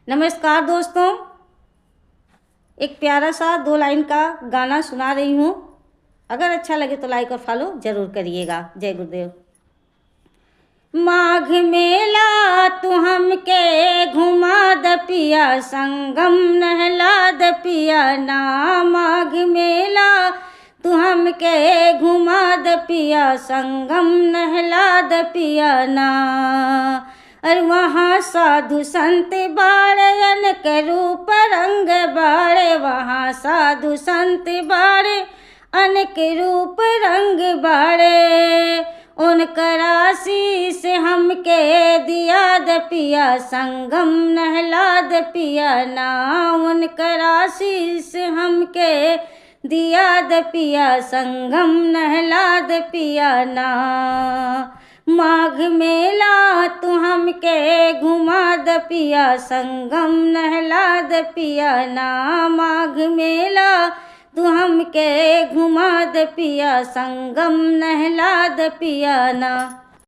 नमस्कार दोस्तों, एक प्यारा सा 2 लाइन का गाना सुना रही हूँ। अगर अच्छा लगे तो लाइक और फॉलो ज़रूर करिएगा। जय गुरुदेव। माघ मेला तू हमके घुमा द पिया, संगम नहला द पिया ना। माघ मेला तू हमके घुमा द पिया, संगम नहला द पिया ना। और वहाँ साधु संत बाड़े अनेक रूप रंग बाड़े, वहाँ साधु संत बाड़े अनेक रूप रंग बाड़े। उनकर आशीष हमके दिया द पिया, संगम नहला द पिया ना। उनकर आशीष हमके दिया द पिया, संगम नहला द पिया ना। माघ मेला तू हमके घुमा द पिया, संगम नहला द पिया ना। माघ मेला तू हमके घुमा द पिया, संगम नहला द पिया ना।